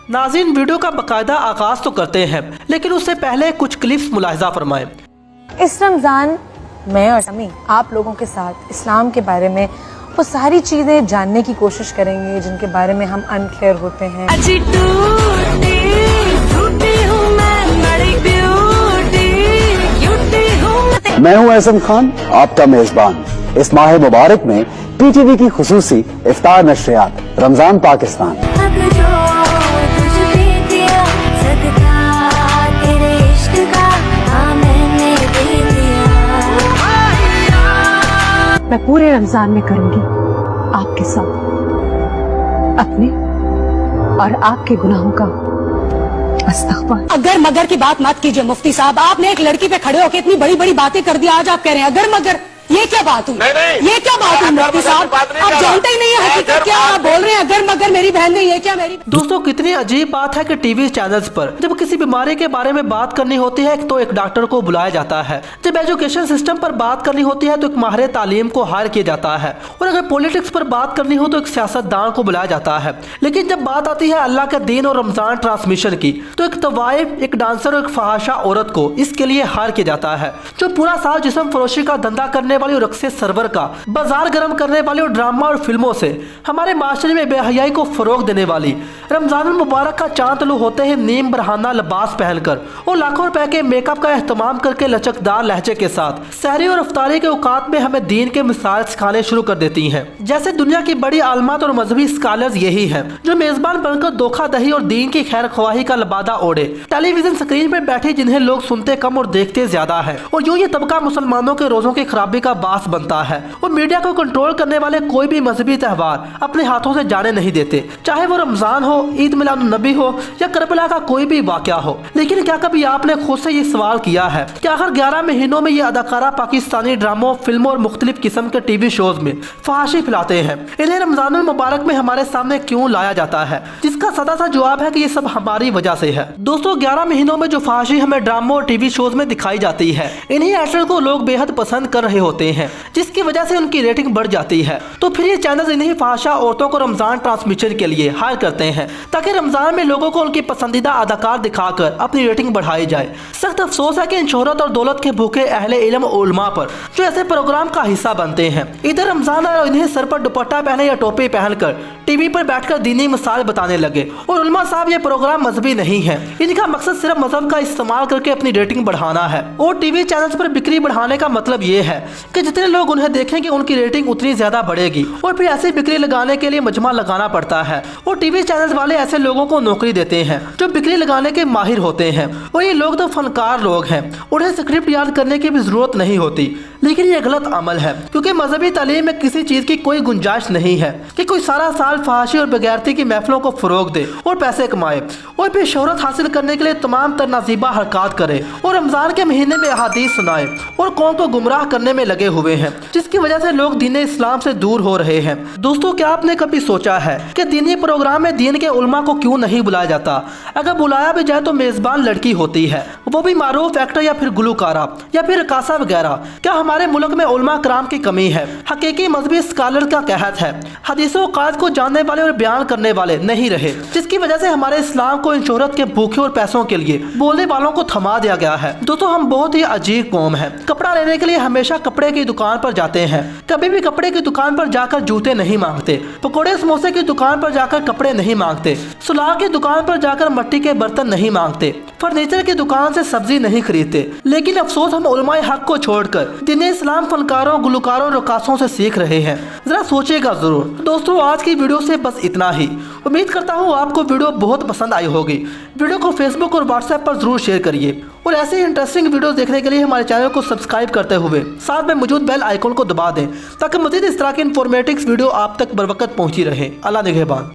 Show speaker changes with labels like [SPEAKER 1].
[SPEAKER 1] नाज़रीन, वीडियो का बाकायदा आगाज तो करते हैं, लेकिन उससे पहले कुछ क्लिप्स मुलाहिजा फरमाएं।
[SPEAKER 2] इस रमज़ान मैं और अमी आप लोगों के साथ इस्लाम के बारे में वो सारी चीज़ें जानने की कोशिश करेंगे जिनके बारे में हम अनक्लियर होते हैं।
[SPEAKER 3] मैं हूं एहसन खान, आपका मेजबान। इस माह मुबारक में PTV की खुसूसी इफ्तार नशरियात रमजान पाकिस्तान।
[SPEAKER 2] मैं पूरे रमजान में करूंगी आपके साथ अपने और आपके गुनाहों का इस्तग़फ़ार।
[SPEAKER 4] अगर मगर की बात मत कीजिए मुफ्ती साहब, आपने एक लड़की पे खड़े होकर इतनी बड़ी बड़ी बातें कर दी, आज आप कह रहे हैं अगर मगर। ये क्या बात हुई? ये क्या बात हुई मुफ्ती साहब? आप जानते ही नहीं है हकीकत क्या आप बोल रहे हैं अगर मगर मेरी बहन ने ये क्या मेरी।
[SPEAKER 1] दोस्तों, कितनी अजीब बात है कि टीवी चैनल्स पर जब किसी बीमारी के बारे में बात करनी होती है तो एक डॉक्टर को बुलाया जाता है, जब एजुकेशन सिस्टम पर बात करनी होती है तो एक माहिर तालीम को हायर किया जाता है, और अगर पॉलिटिक्स पर बात करनी हो तो एक सियासतदान को बुलाया जाता है। लेकिन जब बात आती है अल्लाह के दीन और रमजान ट्रांसमिशन की तो एक तवाइफ, एक डांसर और एक फहाशा औरत को इसके लिए हायर किया जाता है, जो पूरा साल जिस्म फरोशी का धंधा करने वाली और रक्से सरवर का बाजार गर्म करने वाली और ड्रामा और फिल्मों से हमारे माशरे में बेहयाई को फरोग देने वाली, रमजान मुबारक का चांद तलू होते ही नीम बरहाना लिबास पहनकर और लाखों रुपए के मेकअप का एहतमाम करके लचकदार लहजे के साथ सहरी और अफ्तारी के औकात में हमें दीन के मिसाल सिखाने शुरू कर देती हैं। जैसे दुनिया की बड़ी आलमात और मजहबी स्कॉलर्स यही हैं जो मेजबान बनकर धोखा दही और दीन की खैर ख्वाही का लबादा ओढ़े टेलीविजन स्क्रीन पर बैठे, जिन्हें लोग सुनते कम और देखते ज्यादा है, और यूं ये तबका मुसलमानों के रोजों की खराबी का बास बनता है। और मीडिया को कंट्रोल करने वाले कोई भी मजहबी त्यौहार अपने हाथों से जाने नहीं देते, चाहे वो रमजान हो, ईद मिलाद नबी हो या करबला का कोई भी वाकया हो। लेकिन क्या कभी आपने खुद से ये सवाल किया है कि आखिर 11 महीनों में ये अदाकारा पाकिस्तानी ड्रामों, फिल्मों और मुख्तलिफ किस्म के टीवी शोज में फहाशी फैलाते हैं, इन्हें रमजान मुबारक में हमारे सामने क्यों लाया जाता है? जिसका सदा सा जवाब है कि ये सब हमारी वजह से है। दोस्तों, 11 महीनों में जो फहाशी हमें ड्रामों और टीवी शोज में दिखाई जाती है, इन्हीं एक्टर को लोग बेहद पसंद कर रहे होते हैं, जिसकी वजह से उनकी रेटिंग बढ़ जाती है। तो फिर ये चैनल इन्हीं फहाशा औरतों को रमजान ट्रांसमिशन के लिए हायर करते हैं ताकि रमजान में लोगों को उनकी पसंदीदा अदाकार दिखाकर अपनी रेटिंग बढ़ाई जाए। सख्त अफसोस है कि इन शोहरत और दौलत के भूखे अहले इल्म उलमा पर जो ऐसे प्रोग्राम का हिस्सा बनते हैं, इधर रमजान आए और इन्हें सर पर दुपट्टा पहने या टोपी पहनकर टीवी पर बैठकर दीनी मिसाल बताने लगे। और उलमा साहब, ये प्रोग्राम मजहबी नहीं है, इनका मकसद सिर्फ मजहब का इस्तेमाल करके अपनी रेटिंग बढ़ाना है। और टीवी चैनल्स पर बिक्री बढ़ाने का मतलब ये है कि जितने लोग उन्हें देखेंगे उनकी रेटिंग उतनी ज्यादा बढ़ेगी, और फिर ऐसी बिक्री लगाने के लिए मजमा लगाना पड़ता है। और टीवी चैनल्स वाले ऐसे लोगों को नौकरी देते हैं जो बिक्री लगाने के माहिर होते हैं, और ये लोग तो फनकार लोग हैं, उन्हें स्क्रिप्ट याद करने की भी जरूरत नहीं होती। लेकिन ये गलत अमल है, क्योंकि मजहबी तालीम में किसी चीज की कोई गुंजाइश नहीं है कि कोई सारा साल फहाशी और बेगैरती की महफिलों को फरोग दे और पैसे कमाए, और फिर शोहरत हासिल करने के लिए तमाम तरनाजीबा हरकत करे, और रमजान के महीने में अहादीस सुनाए और कौम को गुमराह करने में लगे हुए हैं, जिसकी वजह से लोग दीन इस्लाम से दूर हो रहे हैं। दोस्तों, क्या आपने कभी सोचा है कि दीनी प्रोग्राम में दीन के उलमा को क्यों नहीं बुलाया जाता? अगर बुलाया भी जाए तो मेजबान लड़की होती है, वो भी मारूफ एक्टर या फिर गुलकारा या फिर रकासा वगैरह। क्या हमारे मुल्क में उलमा कराम की कमी है? हकीकी मजहबी स्कॉलर का कहत है हदीसों कायद को जानने वाले और बयान करने वाले नहीं रहे, जिसकी वजह से हमारे इस्लाम को इन शोहरत के भूखे और पैसों के लिए बोलने वालों को थमा दिया गया है। दोस्तों, हम बहुत ही अजीब कौम है। कपड़ा लेने के लिए हमेशा कपड़े की दुकान पर जाते हैं, कभी भी कपड़े की दुकान पर जाकर जूते नहीं मांगते, पकोड़े समोसे की दुकान पर जाकर कपड़े नहीं मांगते, सुलाह की दुकान पर जाकर मिट्टी के बर्तन नहीं मांगते, फर्नीचर की दुकान से सब्जी नहीं खरीदते। लेकिन अफसोस, हम उलमाए हक को छोड़कर दीन इस्लाम फनकारों, गुलकारों, रकासों से सीख रहे हैं। जरा सोचिएगा जरूर। दोस्तों, आज की वीडियो से बस इतना ही। उम्मीद करता हूँ आपको वीडियो बहुत पसंद आई होगी। वीडियो को फेसबुक और व्हाट्सएप पर जरूर शेयर करिए, और ऐसे इंटरेस्टिंग वीडियो देखने के लिए हमारे चैनल को सब्सक्राइब करते हुए साथ में मौजूद बेल आइकन को दबा दें ताकि मजीद इस तरह के इंफॉर्मेटिव वीडियो आप तक बर वक्त पहुंची रहे। अल्लाह निगहबान।